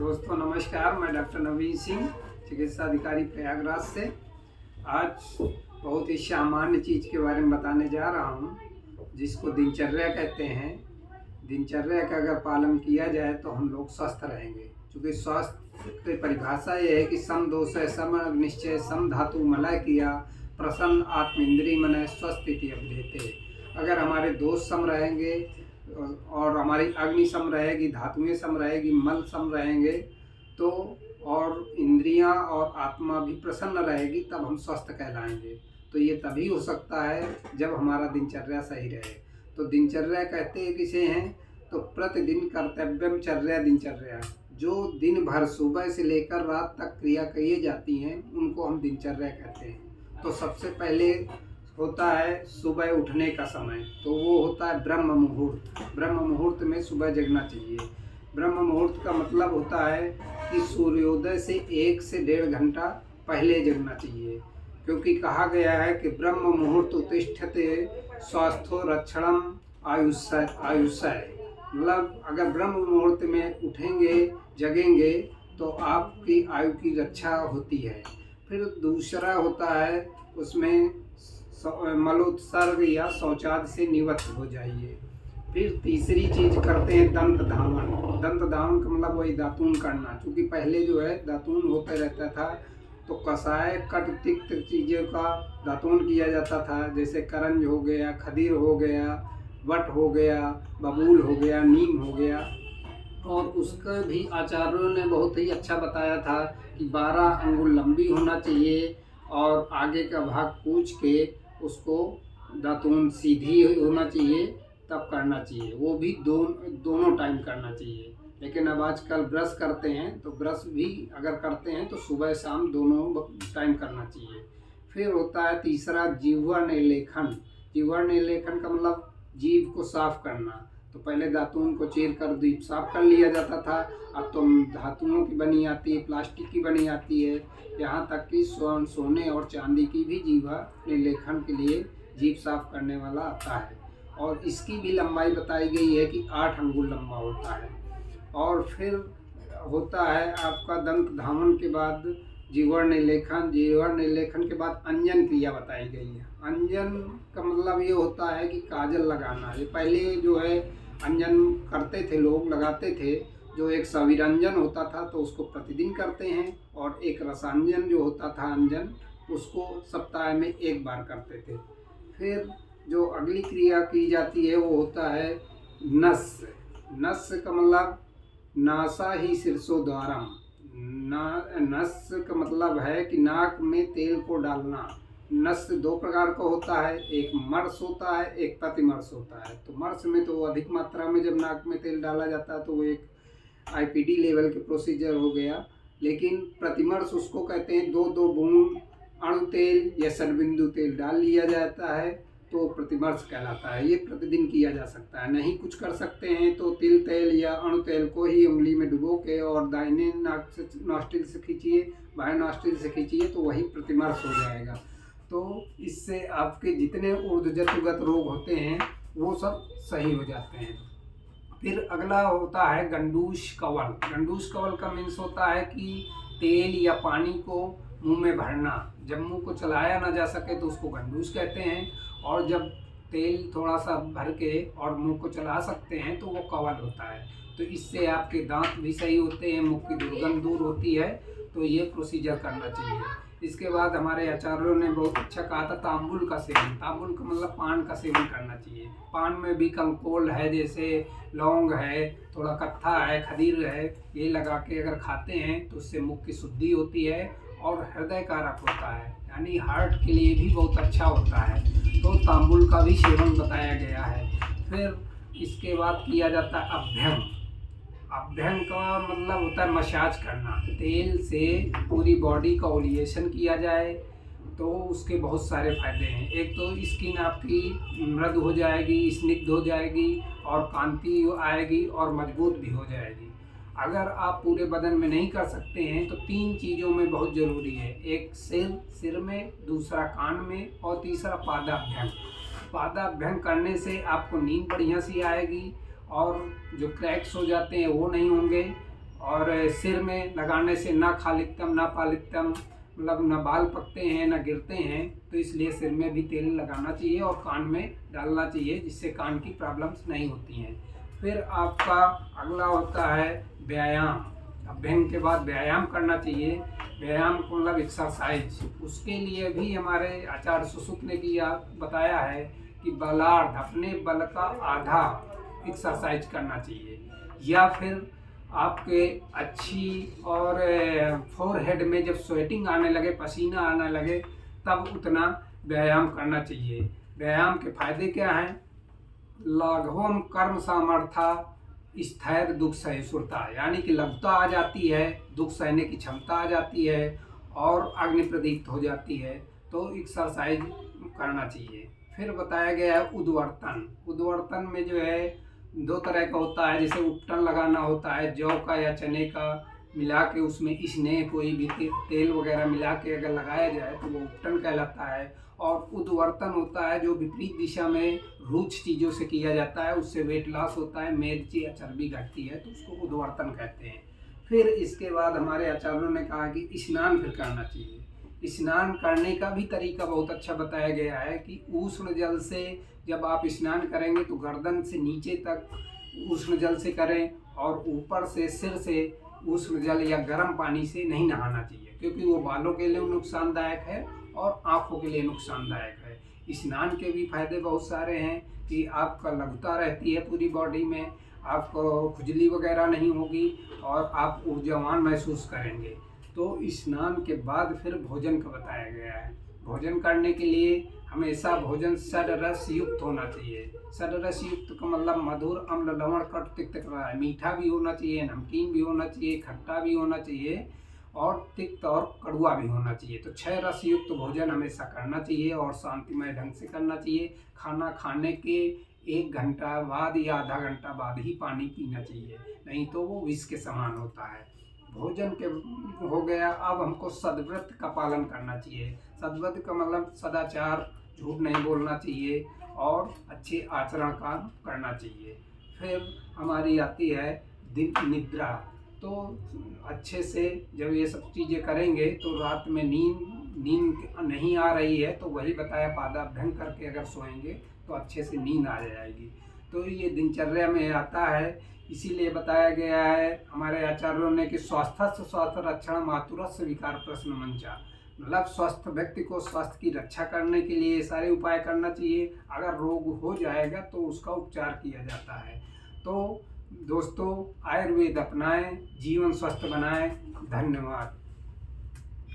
दोस्तों नमस्कार, मैं डॉक्टर नवीन सिंह, चिकित्सा अधिकारी प्रयागराज से। आज बहुत ही सामान्य चीज़ के बारे में बताने जा रहा हूँ, जिसको दिनचर्या कहते हैं। दिनचर्या का अगर पालन किया जाए तो हम लोग स्वस्थ रहेंगे, क्योंकि स्वास्थ्य की परिभाषा ये है कि सम दोष सम निश्चय सम धातु मलय किया प्रसन्न आत्म इंद्रिय मन स्वस्थ इति अभिधेते। अगर हमारे दोष सम रहेंगे और हमारी अग्नि सम रहेगी, धातुएं सम रहेगी, मल सम रहेंगे तो और इंद्रियां और आत्मा भी प्रसन्न रहेगी, तब हम स्वस्थ कहलाएंगे। तो ये तभी हो सकता है जब हमारा दिनचर्या सही रहे। तो दिनचर्या कहते हैं किसे हैं, तो प्रतिदिन कर्तव्यम चर्या दिनचर्या। जो दिन भर सुबह से लेकर रात तक क्रिया कही जाती हैं उनको हम दिनचर्या कहते हैं। तो सबसे पहले होता है सुबह उठने का समय, तो वो होता है ब्रह्म मुहूर्त। ब्रह्म मुहूर्त में सुबह जगना चाहिए। ब्रह्म मुहूर्त का मतलब होता है कि सूर्योदय से 1 से 1.5 घंटा पहले जगना चाहिए, क्योंकि कहा गया है कि ब्रह्म मुहूर्त उत्तिष्ठते स्वास्थ्यो रक्षणम आयुष्य। मतलब अगर ब्रह्म मुहूर्त में उठेंगे जगेंगे तो आपकी आयु की रक्षा होती है। फिर दूसरा होता है उसमें मलोत्सर्ग या शौचादि से निवृत्त हो जाइए। फिर तीसरी चीज़ करते हैं दंत धावन। दंत धावन का मतलब वही दातून करना, क्योंकि पहले जो है दातून होता रहता था, तो कषाय कट तिक्त चीज़ों का दातून किया जाता था, जैसे करंज हो गया, खदीर हो गया, वट हो गया, बबूल हो गया, नीम हो गया। और उसका भी आचार्यों ने बहुत ही अच्छा बताया था कि 12 अंगुल लंबी होना चाहिए और आगे का भाग पूछ के उसको दातून सीधी होना चाहिए, तब करना चाहिए। वो भी दोनों टाइम करना चाहिए। लेकिन अब आजकल ब्रश करते हैं, तो ब्रश भी अगर करते हैं तो सुबह शाम दोनों टाइम करना चाहिए। फिर होता है तीसरा जिह्वा निलेखन। जिह्वा निलेखन का मतलब जीभ को साफ करना। तो पहले दातून को चीर कर जीभ साफ कर लिया जाता था, अब तो धातुओं की बनी आती है, प्लास्टिक की बनी आती है, यहाँ तक कि सोने और चांदी की भी जिह्वा निलेखन के लिए जीभ साफ करने वाला आता है। और इसकी भी लंबाई बताई गई है कि 8 अंगुल लंबा होता है। और फिर होता है आपका दंत धावन के बाद जिह्वा निलेखन। जिह्वा निलेखन के बाद अंजन क्रिया बताई गई है। अंजन का मतलब ये होता है कि काजल लगाना। ये पहले जो है अंजन करते थे, लोग लगाते थे। जो एक सविरंजन होता था तो उसको प्रतिदिन करते हैं, और एक रसांजन जो होता था अंजन, उसको सप्ताह में 1 बार करते थे। फिर जो अगली क्रिया की जाती है वो होता है नस। नस का मतलब नासा ही शीर्षो द्वारम। नस का मतलब है कि नाक में तेल को डालना। नस 2 प्रकार का होता है, एक मर्स होता है, एक प्रतिमर्स होता है। तो मर्स में तो अधिक मात्रा में जब नाक में तेल डाला जाता है तो वो एक IPD लेवल के प्रोसीजर हो गया। लेकिन प्रतिमर्स उसको कहते हैं 2-2 बूंद अणु तेल या षडबिंदु तेल डाल लिया जाता है, तो प्रतिमर्स कहलाता है। ये प्रतिदिन किया जा सकता है। नहीं कुछ कर सकते हैं तो तिल तेल या अणु तेल को ही उंगली में डुबो के और दाहिने नाक से नॉस्ट्रिल से खींचिए, बाएं नॉस्ट्रिल से खींचिए, तो वही प्रतिमर्स हो जाएगा। तो इससे आपके जितने ऊर्ध्वजतुगत रोग होते हैं वो सब सही हो जाते हैं। फिर अगला होता है गंडूश कवल। गंडूश कवल का मीन्स होता है कि तेल या पानी को मुंह में भरना। जब मुंह को चलाया ना जा सके तो उसको गंडूश कहते हैं, और जब तेल थोड़ा सा भर के और मुंह को चला सकते हैं तो वो कवल होता है। तो इससे आपके दांत भी सही होते हैं, मुंह की दुर्गंध दूर होती है। तो ये प्रोसीजर करना चाहिए। इसके बाद हमारे आचार्यों ने बहुत अच्छा कहा था तांबुल का सेवन। तांबुल का मतलब पान का सेवन करना चाहिए। पान में भी कंकोल है, जैसे लौंग है, थोड़ा कत्था है, खदीर है, ये लगा के अगर खाते हैं तो उससे मुख की शुद्धि होती है और हृदय कारक होता है, यानी हार्ट के लिए भी बहुत अच्छा होता है। तो तांबुल का भी सेवन बताया गया है। फिर इसके बाद किया जाता है अभ्यंग। अभ्यंग का मतलब होता है मसाज करना। तेल से पूरी बॉडी का ओलिएशन किया जाए तो उसके बहुत सारे फायदे हैं। एक तो स्किन आपकी मृदु हो जाएगी, स्निग्ध हो जाएगी और कांति आएगी और मजबूत भी हो जाएगी। अगर आप पूरे बदन में नहीं कर सकते हैं तो 3 चीज़ों में बहुत ज़रूरी है। एक सिर में, दूसरा कान में और तीसरा पादाभ्यंग। पादाभ्यंग करने से आपको नींद बढ़िया सी आएगी और जो क्रैक्स हो जाते हैं वो नहीं होंगे और सिर में लगाने से ना खालित्यम ना पालित्यम, मतलब ना बाल पकते हैं ना गिरते हैं, तो इसलिए सिर में भी तेल लगाना चाहिए और कान में डालना चाहिए, जिससे कान की प्रॉब्लम्स नहीं होती हैं। फिर आपका अगला होता है व्यायाम। अभ्यंग के बाद व्यायाम करना चाहिए। व्यायाम को मतलब एक्सरसाइज, उसके लिए भी हमारे आचार्य सुश्रुत ने भी बताया है कि बलार्ध, अपने बल का आधा एक्सरसाइज करना चाहिए। या फिर आपके अच्छी और फोरहेड में जब स्वेटिंग आने लगे, पसीना आने लगे, तब उतना व्यायाम करना चाहिए। व्यायाम के फायदे क्या हैं? लाघवम कर्म सामर्थ्य स्थैर्य दुख सहिष्णुता, यानी कि लघुता आ जाती है, दुख सहने की क्षमता आ जाती है और अग्नि प्रदीप्त हो जाती है। तो एक्सरसाइज करना चाहिए। फिर बताया गया है उद्वर्तन। उद्वर्तन में जो है 2 तरह का होता है, जैसे उपटन लगाना होता है, जौ का या चने का मिला के उसमें स्नेह कोई भी तेल वगैरह मिला के अगर लगाया जाए तो वो उपटन कहलाता है। और उद्वर्तन होता है जो विपरीत दिशा में रुच चीज़ों से किया जाता है, उससे वेट लॉस होता है, मेद या चर्बी घटती है, तो उसको उद्वर्तन कहते हैं। फिर इसके बाद हमारे आचार्यों ने कहा कि स्नान फिर करना चाहिए। स्नान करने का भी तरीका बहुत अच्छा बताया गया है कि उष्ण जल से जब आप स्नान करेंगे तो गर्दन से नीचे तक उष्ण जल से करें, और ऊपर से सिर से उष्ण जल या गर्म पानी से नहीं नहाना चाहिए, क्योंकि वो बालों के लिए नुकसानदायक है और आँखों के लिए नुकसानदायक है। स्नान के भी फायदे बहुत सारे हैं कि आपका लघुता रहती है पूरी बॉडी में, आपको खुजली वगैरह नहीं होगी और आप ऊर्जावान महसूस करेंगे। तो स्नान के बाद फिर भोजन का बताया गया है। भोजन करने के लिए हमेशा भोजन षड्रस युक्त होना चाहिए। षड्रस युक्त का मतलब मधुर, अम्ल, लवण, कट, तिक्त का है। मीठा भी होना चाहिए, नमकीन भी होना चाहिए, खट्टा भी होना चाहिए और तिक्त और कड़वा भी होना चाहिए। तो 6 रस युक्त भोजन हमेशा करना चाहिए और शांतिमय ढंग से करना चाहिए। खाना खाने के 1 घंटा बाद या आधा घंटा बाद ही पानी पीना चाहिए, नहीं तो वो विष के समान होता है। भोजन के हो गया। अब हमको सद्व्रत का पालन करना चाहिए। सद्व्रत का मतलब सदाचार, झूठ नहीं बोलना चाहिए और अच्छे आचरण का करना चाहिए। फिर हमारी आती है दिन निद्रा। तो अच्छे से जब ये सब चीज़ें करेंगे तो रात में नींद नहीं आ रही है तो वही बताया, पादाभ्यंग करके अगर सोएंगे तो अच्छे से नींद आ जाएगी। तो ये दिनचर्या में आता है, इसीलिए बताया गया है हमारे आचार्यों ने कि स्वास्थ्य स्वास्थ्य रक्षण मातुरस्य विकार प्रश्न मंचा, मतलब स्वस्थ व्यक्ति को स्वास्थ्य की रक्षा करने के लिए सारे उपाय करना चाहिए। अगर रोग हो जाएगा तो उसका उपचार किया जाता है। तो दोस्तों, आयुर्वेद अपनाएं, जीवन स्वस्थ बनाएं। धन्यवाद।